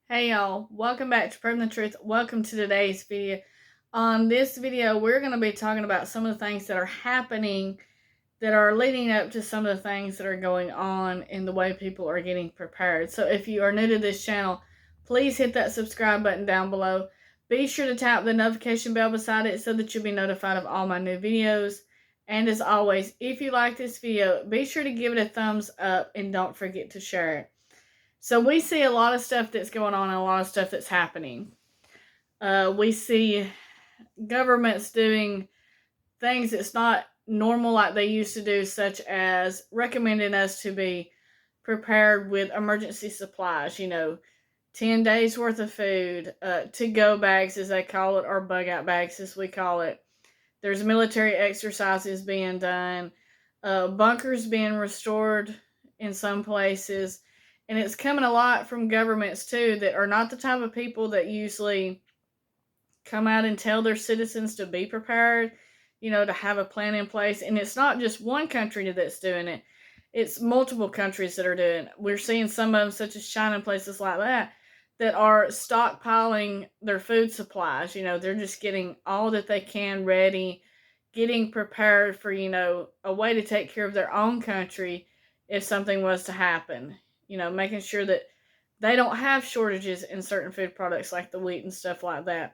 Hey y'all, welcome back to Proving the Truth. Welcome to today's video. On this video, we're going to be talking about some of the things that are happening that are leading up to some of the things that are going on in the way people are getting prepared. So if you are new to this channel, please hit that subscribe button down below. Be sure to tap the notification bell beside it so that you'll be notified of all my new videos. And as always, if you like this video, be sure to give it a thumbs up and don't forget to share it. So we see a lot of stuff that's going on and a lot of stuff that's happening. We see governments doing things that's not normal like they used to do, such as recommending us to be prepared with emergency supplies, 10 days worth of food, to-go bags as they call it, or bug-out bags as we call it. There's military exercises being done, bunkers being restored in some places. And it's coming a lot from governments, too, that are not the type of people that usually come out and tell their citizens to be prepared, to have a plan in place. And it's not just one country that's doing it. It's multiple countries that are doing it. We're seeing some of them, such as China and places like that, that are stockpiling their food supplies. They're just getting all that they can ready, getting prepared for, a way to take care of their own country if something was to happen. Making sure that they don't have shortages in certain food products like the wheat and stuff like that.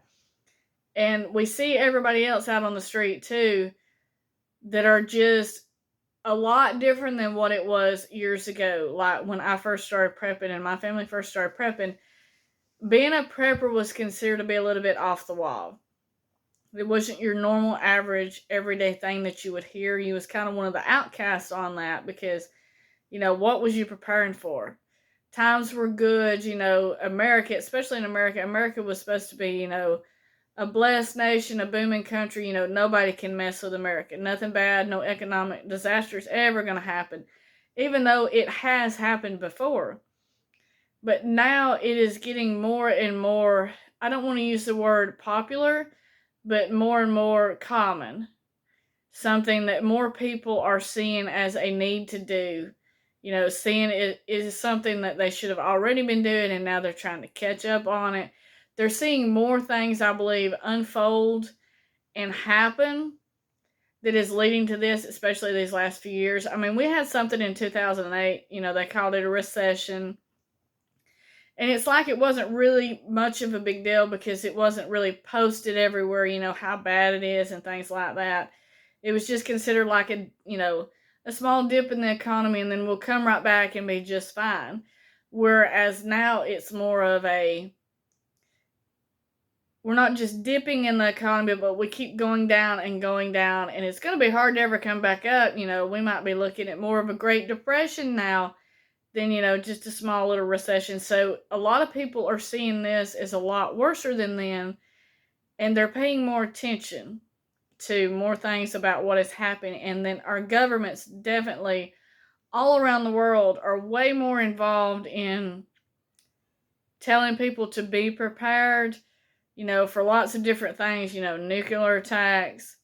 And we see everybody else out on the street too that are just a lot different than what it was years ago. Like when I first started prepping and my family first started prepping, being a prepper was considered to be a little bit off the wall. It wasn't your normal, average, everyday thing that you would hear. You was kind of one of the outcasts on that because, what was you preparing for? Times were good, America, especially in America. America was supposed to be, a blessed nation, a booming country. Nobody can mess with America. Nothing bad, no economic disasters ever going to happen, even though it has happened before. But now it is getting more and more, I don't want to use the word popular, but more and more common. Something that more people are seeing as a need to do. Seeing it is something that they should have already been doing and now they're trying to catch up on it. They're seeing more things, I believe, unfold and happen that is leading to this, especially these last few years. I mean, we had something in 2008, they called it a recession. And it's like it wasn't really much of a big deal because it wasn't really posted everywhere, how bad it is and things like that. It was just considered like a small dip in the economy and then we'll come right back and be just fine. Whereas now it's more of we're not just dipping in the economy, but we keep going down and it's going to be hard to ever come back up. We might be looking at more of a Great Depression now than, just a small little recession. So a lot of people are seeing this as a lot worse than then, and they're paying more attention to more things about what is happening. And then our governments definitely all around the world are way more involved in telling people to be prepared, for lots of different things, nuclear attacks.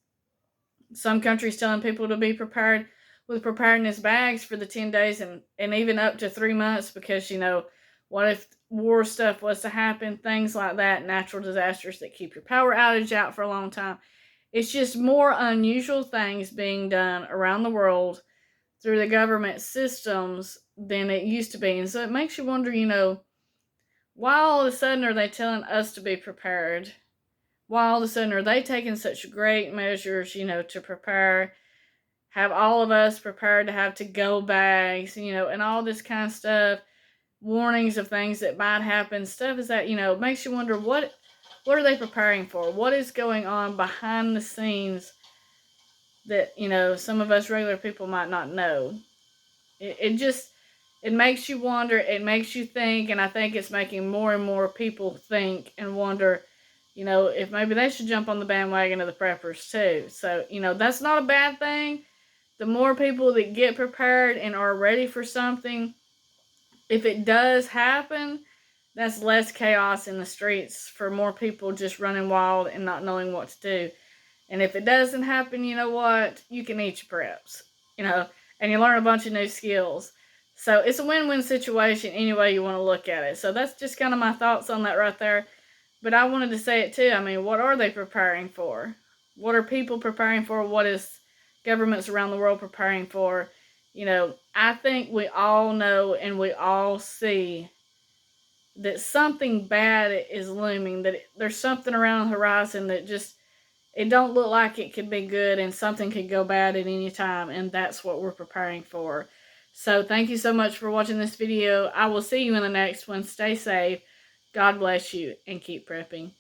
Some countries telling people to be prepared with preparedness bags for the 10 days and even up to 3 months because, what if war stuff was to happen, things like that, natural disasters that keep your power outage out for a long time. It's just more unusual things being done around the world through the government systems than it used to be. And so it makes you wonder, why all of a sudden are they telling us to be prepared? Why all of a sudden are they taking such great measures, to prepare, have all of us prepared to have to-go bags, and all this kind of stuff, warnings of things that might happen, stuff is that, makes you wonder what are they preparing for? What is going on behind the scenes that, some of us regular people might not know? It makes you wonder, it makes you think, and I think it's making more and more people think and wonder, if maybe they should jump on the bandwagon of the preppers too. So, that's not a bad thing. The more people that get prepared and are ready for something, if it does happen, that's less chaos in the streets for more people just running wild and not knowing what to do. And if it doesn't happen, you know what? You can eat your preps, and you learn a bunch of new skills. So it's a win-win situation any way you want to look at it. So that's just kind of my thoughts on that right there. But I wanted to say it too. I mean, what are they preparing for? What are people preparing for? What is governments around the world preparing for? I think we all know and we all see that something bad is looming, that there's something around the horizon that just, it don't look like it could be good, and something could go bad at any time, and that's what we're preparing for. So thank you so much for watching this video. I will see you in the next one. Stay safe. God bless you, and keep prepping.